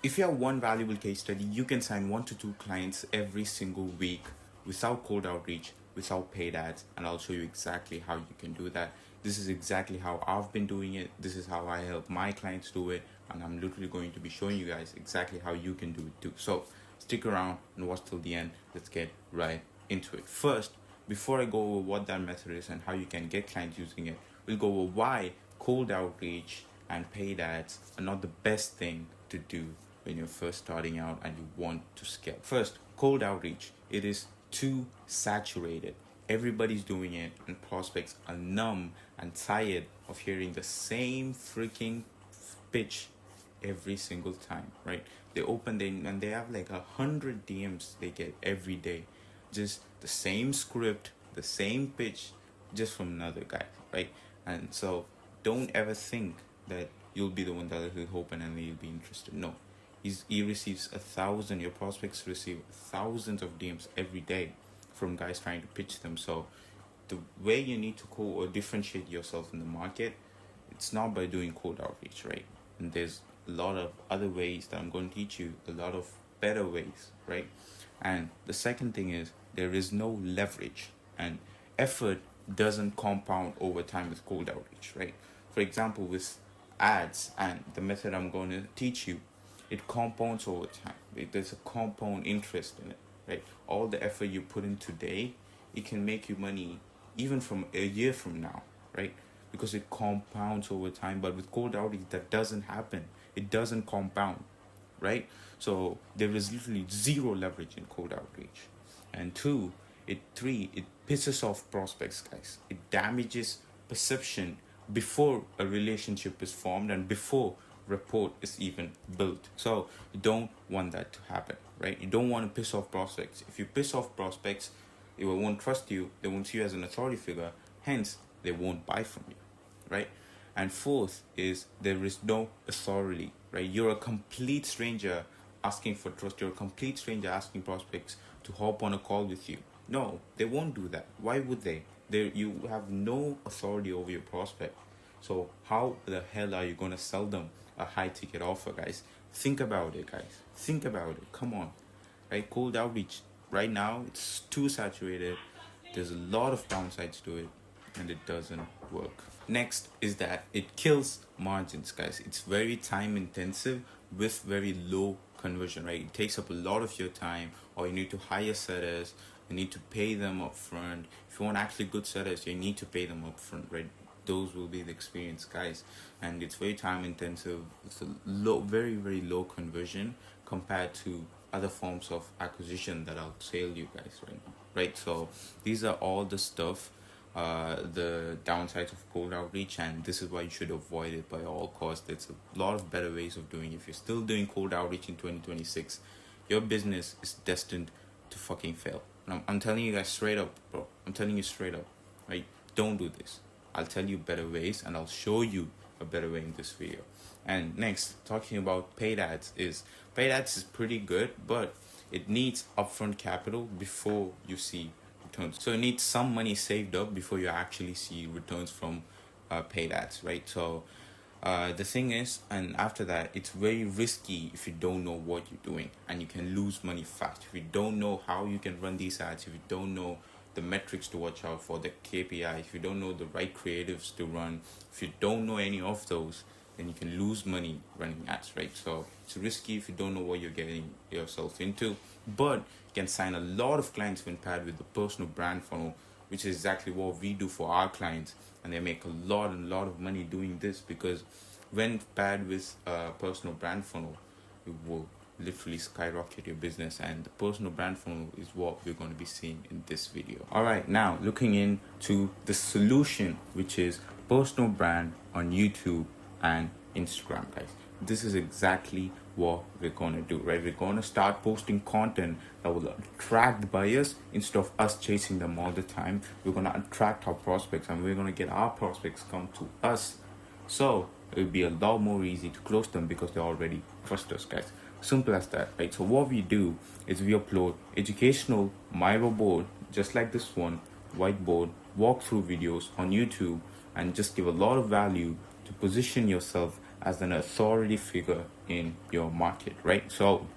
If you have one valuable case study, you can sign 1 to 2 clients every single week without cold outreach, without paid ads, and I'll show you exactly how you can do that. This is exactly how I've been doing it. This is how I help my clients do it, and I'm literally going to be showing you guys exactly how you can do it too. So stick around and watch till the end. Let's get right into it. First, before I go over what that method is and how you can get clients using it, we'll go over why cold outreach and paid ads are not the best thing to do when you're first starting out and you want to scale. First, cold outreach. It is too saturated. Everybody's doing it, and prospects are numb and tired of hearing the same freaking pitch every single time, right? They open them and they have like 100 DMs they get every day. Just the same script, the same pitch, just from another guy, right? And so don't ever think that you'll be the one that will open and he'll be interested. No. He receives 1,000, your prospects receive thousands of DMs every day from guys trying to pitch them. So the way you need to call or differentiate yourself in the market, it's not by doing cold outreach, right? And there's a lot of other ways that I'm going to teach you, a lot of better ways, right? And the second thing is there is no leverage, and effort doesn't compound over time with cold outreach, right? For example, with ads and the method I'm going to teach you, it compounds over time. There's a compound interest in it, right? All the effort you put in today, it can make you money even from a year from now, right? Because it compounds over time. But with cold outreach, that doesn't happen. It doesn't compound, right? So there is literally zero leverage in cold outreach. And three, it pisses off prospects, guys. It damages perception before a relationship is formed and before rapport is even built. So you don't want that to happen, right? You don't want to piss off prospects. If you piss off prospects, they won't trust you. They won't see you as an authority figure. Hence, they won't buy from you, right? And fourth is there is no authority, right? You're a complete stranger asking for trust. You're a complete stranger asking prospects to hop on a call with you. No, they won't do that. Why would they? You have no authority over your prospect. So how the hell are you going to sell them a high ticket offer, guys? Think about it, guys. Think about it. Come on, right? Cold outreach right now, it's too saturated. There's a lot of downsides to it, and it doesn't work. Next is that it kills margins, guys. It's very time intensive with very low conversion, right? It takes up a lot of your time, or you need to hire setters, you need to pay them up front. If you want actually good setters, you need to pay them up front, right? Those will be the experience, guys, and it's very time intensive. It's a low, very very low conversion compared to other forms of acquisition that I'll tell you guys right now, right? So these are all the stuff, the downsides of cold outreach, and this is why you should avoid it by all costs. There's a lot of better ways of doing it. If you're still doing cold outreach in 2026, your business is destined to fucking fail. And I'm telling you guys straight up, bro. I'm telling you straight up, right? Don't do this. I'll tell you better ways, and I'll show you a better way in this video. And next, talking about paid ads is pretty good, but it needs upfront capital before you see returns. So you need some money saved up before you actually see returns from paid ads, right? So the thing is, and after that, it's very risky if you don't know what you're doing, and you can lose money fast. If you don't know how you can run these ads, if you don't know the metrics to watch out for, the KPI, if you don't know the right creatives to run, if you don't know any of those, then you can lose money running ads, right? So it's risky if you don't know what you're getting yourself into, but you can sign a lot of clients when paired with the personal brand funnel, which is exactly what we do for our clients, and they make a lot of money doing this, because when paired with a personal brand funnel, it will literally skyrocket your business, and the personal brand funnel is what we're going to be seeing in this video. All right, now looking into the solution, which is personal brand on YouTube and Instagram, guys. This is exactly what we're going to do, right? We're going to start posting content that will attract buyers instead of us chasing them all the time. We're going to attract our prospects, and we're going to get our prospects come to us. So it'll be a lot more easy to close them because they already trust us, guys. Simple as that, right? So what we do is we upload educational Miro board, just like this one, whiteboard, walkthrough videos on YouTube, and just give a lot of value to position yourself as an authority figure in your market, right? So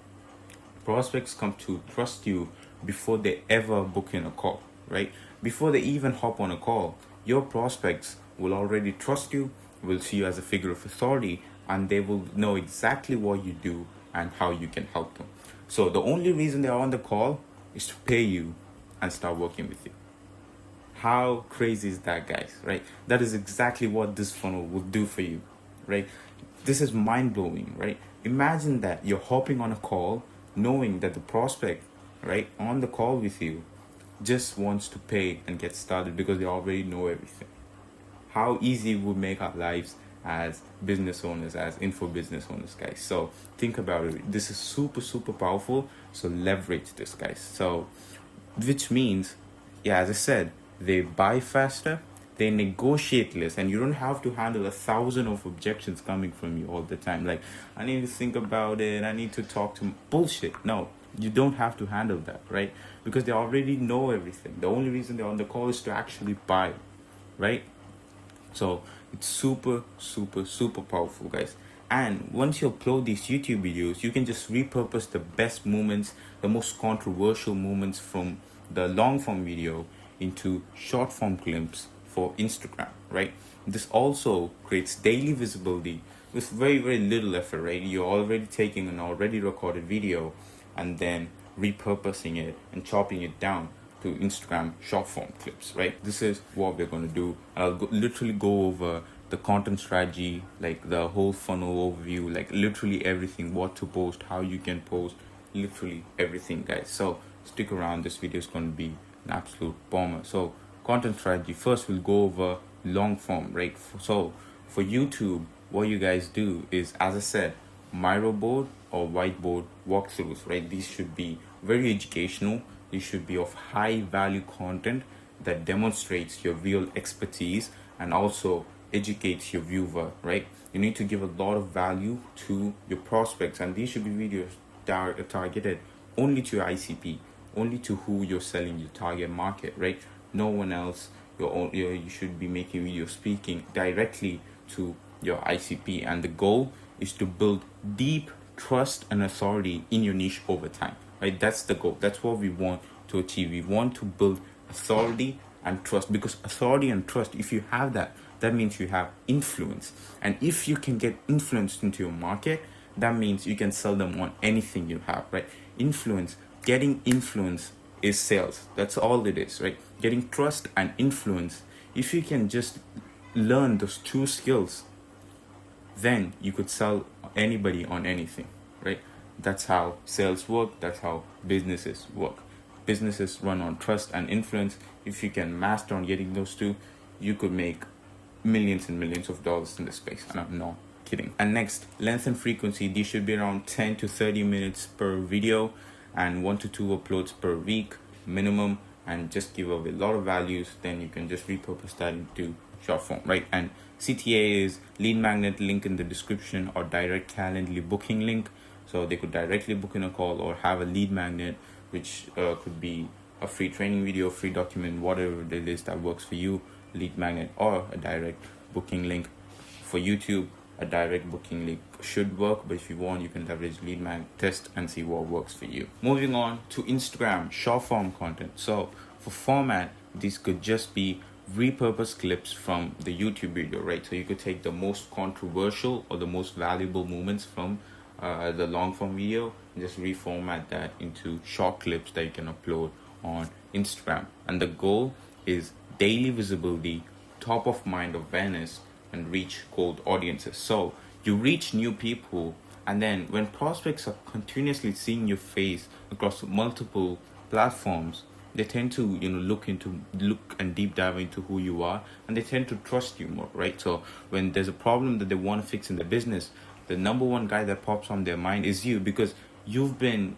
prospects come to trust you before they ever book in a call, right? Before they even hop on a call, your prospects will already trust you, will see you as a figure of authority, and they will know exactly what you do and how you can help them. So the only reason they're on the call is to pay you and start working with you. How crazy is that, guys? Right? That is exactly what this funnel will do for you, right? This is mind blowing, right? Imagine that you're hopping on a call knowing that the prospect, right, on the call with you just wants to pay and get started because they already know everything. How easy it would make our lives as business owners, as info business owners, guys. So think about it. This is super, super powerful. So leverage this, guys. So, which means, yeah, as I said, they buy faster, they negotiate less, and you don't have to handle 1,000 of objections coming from you all the time. Like, I need to think about it, I need to talk to bullshit. No, you don't have to handle that, right? Because they already know everything. The only reason they're on the call is to actually buy, right? So it's super, super, super powerful, guys. And once you upload these YouTube videos, you can just repurpose the best moments, the most controversial moments from the long form video into short form clips for Instagram, right? This also creates daily visibility with very, very little effort, right? You're already taking an already recorded video and then repurposing it and chopping it down to Instagram short form clips, right? This is what we're going to do. I'll literally go over the content strategy, like the whole funnel overview, like literally everything, what to post, how you can post, literally everything, guys. So stick around. This video is going to be an absolute bomber. So content strategy, first we'll go over long form, right? So for YouTube, what you guys do is, as I said, Miro board or whiteboard walkthroughs, right? These should be very educational. These should be of high value content that demonstrates your real expertise and also educates your viewer, right? You need to give a lot of value to your prospects, and these should be videos targeted only to your ICP, only to who you're selling your target market, right? No one else. You should be making videos speaking directly to your ICP, and the goal is to build deep trust and authority in your niche over time, right? That's the goal. That's what we want to achieve. We want to build authority and trust, because authority and trust, if you have that, that means you have influence. And if you can get influence into your market, that means you can sell them on anything you have, right? Getting influence is sales. That's all it is, right? Getting trust and influence. If you can just learn those two skills, then you could sell anybody on anything, right? That's how sales work. That's how businesses work. Businesses run on trust and influence. If you can master on getting those two, you could make millions and millions of dollars in this space. And I'm not kidding. And next, length and frequency. These should be around 10 to 30 minutes per video and 1 to 2 uploads per week minimum, and just give away a lot of values. Then you can just repurpose that into short form, right? And CTA is lead magnet, link in the description, or direct Calendly booking link. So they could directly book in a call or have a lead magnet, which could be a free training video, free document, whatever it is that works for you, lead magnet or a direct booking link. For YouTube, a direct booking link should work, but if you want, you can leverage lead magnet, test and see what works for you. Moving on to Instagram, short form content. So for format, this could just be repurpose clips from the YouTube video, right? So you could take the most controversial or the most valuable moments from the long form video and just reformat that into short clips that you can upload on Instagram. And the goal is daily visibility, top of mind awareness, and reach cold audiences. So you reach new people, and then when prospects are continuously seeing your face across multiple platforms, they tend to look and deep dive into who you are, and they tend to trust you more, right? So when there's a problem that they want to fix in the business, the number one guy that pops on their mind is you, because you've been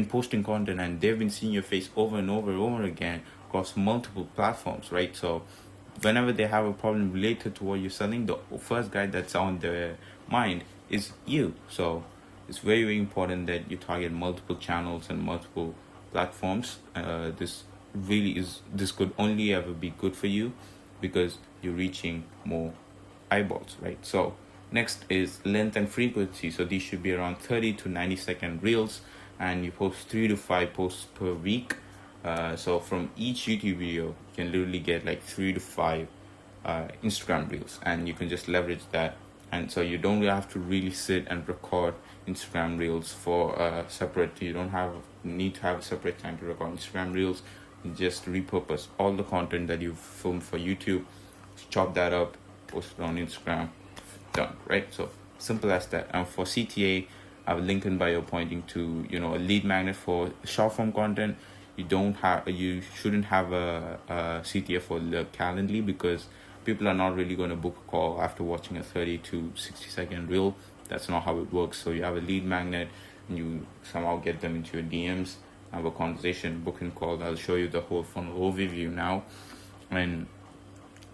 posting content and they've been seeing your face over and over and over again across multiple platforms, right? So whenever they have a problem related to what you're selling, the first guy that's on their mind is you. So it's very, very important that you target multiple channels and multiple platforms. This could only ever be good for you because you're reaching more eyeballs, right? So Next is length and frequency. So these should be around 30 to 90-second reels, and you post 3 to 5 posts per week. So from each YouTube video, you can literally get like 3 to 5 Instagram reels, and you can just leverage that. And so you don't have to really sit and record Instagram reels for separate. You don't need to have a separate time to record Instagram reels. You just repurpose all the content that you've filmed for YouTube, chop that up, post it on Instagram, done, right? So simple as that. And for CTA, I have a link in bio pointing to a lead magnet for short form content. You shouldn't have a CTA for the Calendly, because people are not really going to book a call after watching a 30 to 60-second reel. That's not how it works. So you have a lead magnet, and you somehow get them into your DMs, have a conversation, booking call. I'll show you the whole funnel overview now. And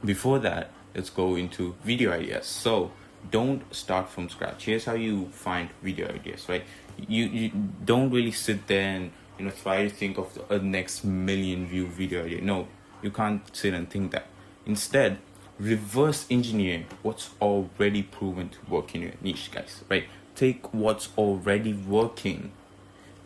before that, let's go into video ideas. So don't start from scratch. Here's how you find video ideas, right? You don't really sit there and try to think of the next million view video idea. No, you can't sit and think that. Instead, reverse engineer what's already proven to work in your niche, guys, right? Take what's already working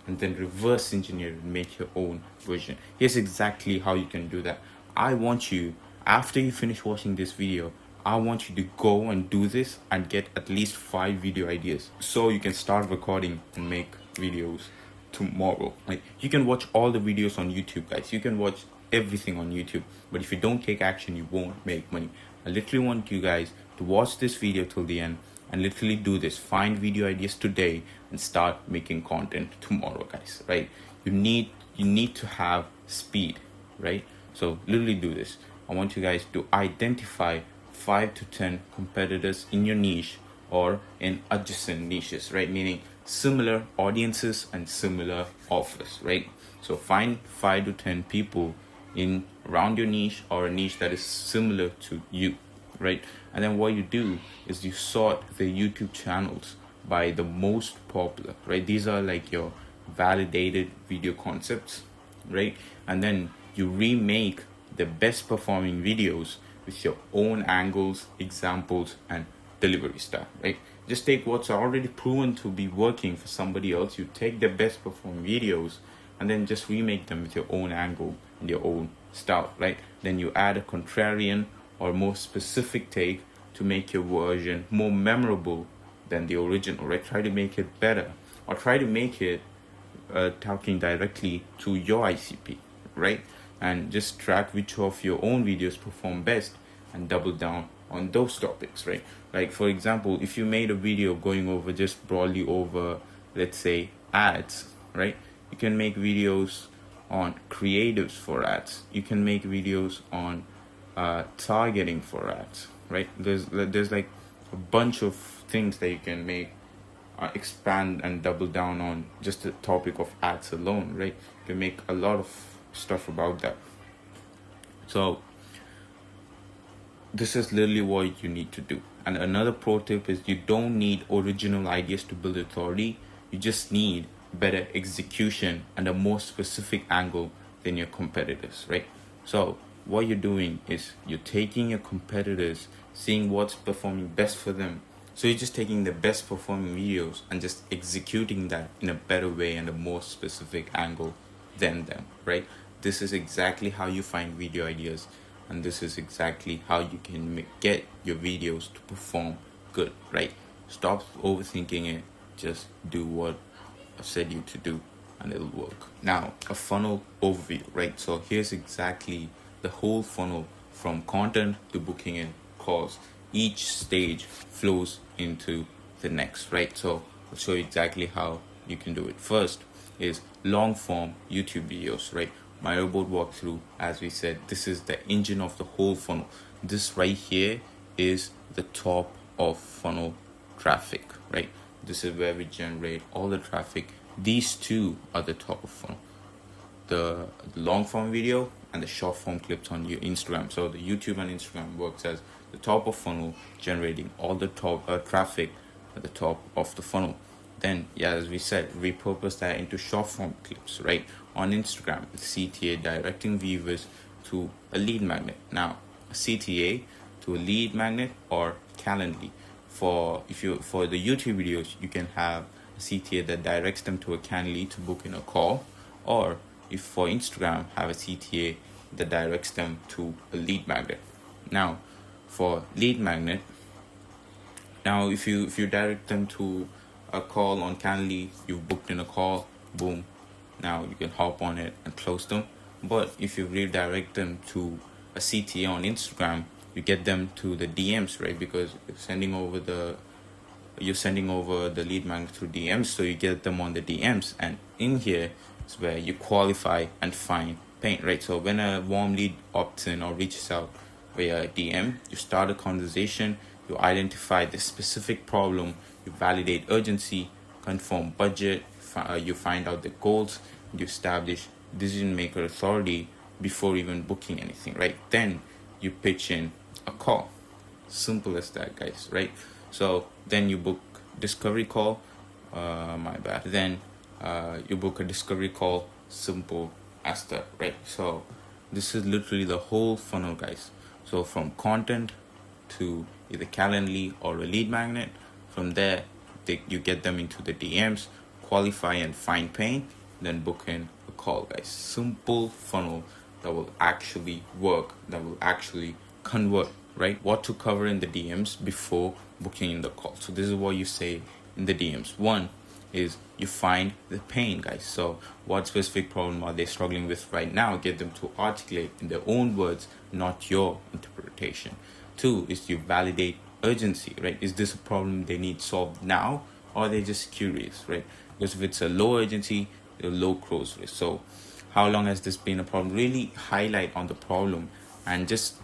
and then reverse engineer and make your own version. Here's exactly how you can do that. I want you, after you finish watching this video, I want you to go and do this and get at least 5 video ideas, so you can start recording and make videos tomorrow. Like, you can watch all the videos on YouTube, guys. You can watch everything on YouTube, but if you don't take action, you won't make money. I literally want you guys to watch this video till the end and literally do this. Find video ideas today and start making content tomorrow, guys, right? You need to have speed, right? So literally do this. I want you guys to identify 5 to 10 competitors in your niche or in adjacent niches, right? Meaning similar audiences and similar offers, right? So find 5 to 10 people in around your niche, or a niche that is similar to you, right? And then what you do is you sort the YouTube channels by the most popular, right? These are like your validated video concepts, right? And then you remake the best performing videos with your own angles, examples, and delivery style, right? Just take what's already proven to be working for somebody else. You take the best performing videos and then just remake them with your own angle and your own style, right? Then you add a contrarian or more specific take to make your version more memorable than the original, right? Try to make it better, or try to make it talking directly to your ICP, right? And just track which of your own videos perform best and double down on those topics, right? Like, for example, if you made a video going over just broadly over, let's say, ads, right? You can make videos on creatives for ads. You can make videos on targeting for ads, right? There's like a bunch of things that you can make, expand and double down on just the topic of ads alone, right? You can make a lot of stuff about that. So this is literally what you need to do. And another pro tip is you don't need original ideas to build authority. You just need better execution and a more specific angle than your competitors, right? So what you're doing is you're taking your competitors, seeing what's performing best for them. So you're just taking the best performing videos and just executing that in a better way and a more specific angle than them, right? This is exactly how you find video ideas, and this is exactly how you can get your videos to perform good, right? Stop overthinking it. Just do what I said you to do and it'll work. Now, a funnel overview, right? So here's exactly the whole funnel from content to booking in calls. Each stage flows into the next, right? So I'll show you exactly how you can do it. First is long form YouTube videos, right? My robot walkthrough, as we said, this is the engine of the whole funnel. This right here is the top of funnel traffic, right? This is where we generate all the traffic. These two are the top of funnel. The long form video and the short form clips on your Instagram. So the YouTube and Instagram works as the top of funnel, generating all the top traffic at the top of the funnel. Then, yeah, as we said, repurpose that into short form clips, right? On Instagram, with CTA directing viewers to a lead magnet. Now, a CTA to a lead magnet or Calendly. for the YouTube videos, you can have a CTA that directs them to a Canly to book in a call, or if for Instagram, have a CTA that directs them to a lead magnet. Now, for lead magnet, now if you direct them to a call on Canly, you've booked in a call, boom. Now you can hop on it and close them. But if you redirect them to a CTA on Instagram, you get them to the DMs, right? Because you're sending over the lead magnet through DMs, so you get them on the DMs, and in here is where you qualify and find pain, right? So when a warm lead opts in or reaches out via DM, you start a conversation, you identify the specific problem, you validate urgency, confirm budget, you find out the goals, you establish decision maker authority before even booking anything, right? Then you pitch in a call. Simple as that, guys, right? So then you book discovery call, then you book a discovery call, simple as that, right? So this is literally the whole funnel, guys. So from content to either Calendly or a lead magnet, from there you get them into the DMs, qualify and find pain, then book in a call, guys. Simple funnel that will actually work, that will actually convert, right? What to cover in the DMs before booking in the call. So this is what you say in the DMs. One is you find the pain, guys. So what specific problem are they struggling with right now? Get them to articulate in their own words, not your interpretation. Two is you validate urgency, right? Is this a problem they need solved now, or are they just curious, right? Because if it's a low urgency, a low close risk. So how long has this been a problem? Really highlight on the problem and just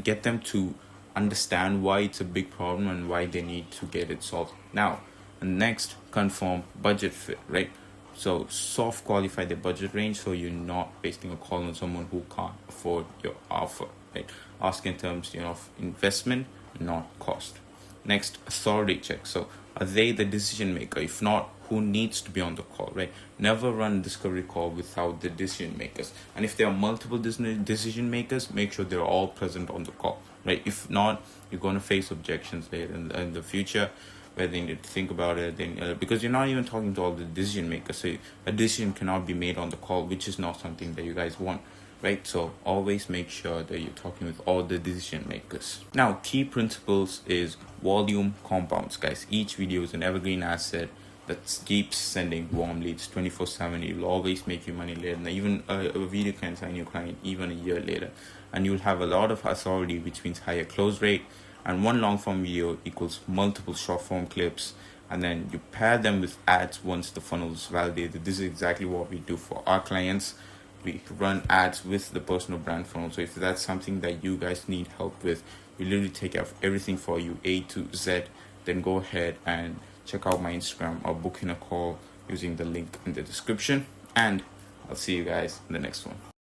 get them to understand why it's a big problem and why they need to get it solved now. And next, confirm budget fit, right? So soft qualify the budget range, so you're not wasting a call on someone who can't afford your offer, right? Ask in terms, of investment, not cost. Next, authority check. So are they the decision maker? If not, who needs to be on the call, right? Never run a discovery call without the decision makers. And if there are multiple decision makers, make sure they're all present on the call, right? If not, you're going to face objections later in the future where they need to think about it, because you're not even talking to all the decision makers. So a decision cannot be made on the call, which is not something that you guys want, right? So always make sure that you're talking with all the decision makers. Now, key principles is volume compounds, guys. Each video is an evergreen asset that keeps sending warm leads 24/7. It will always make you money later. And even a video can sign your client even a year later. And you'll have a lot of authority, which means higher close rate. And one long form video equals multiple short form clips. And then you pair them with ads once the funnel is validated. This is exactly what we do for our clients. We run ads with the personal brand funnel. So if that's something that you guys need help with, we literally take care of everything for you, A to Z. Then go ahead and check out my Instagram or book in a call using the link in the description. And I'll see you guys in the next one.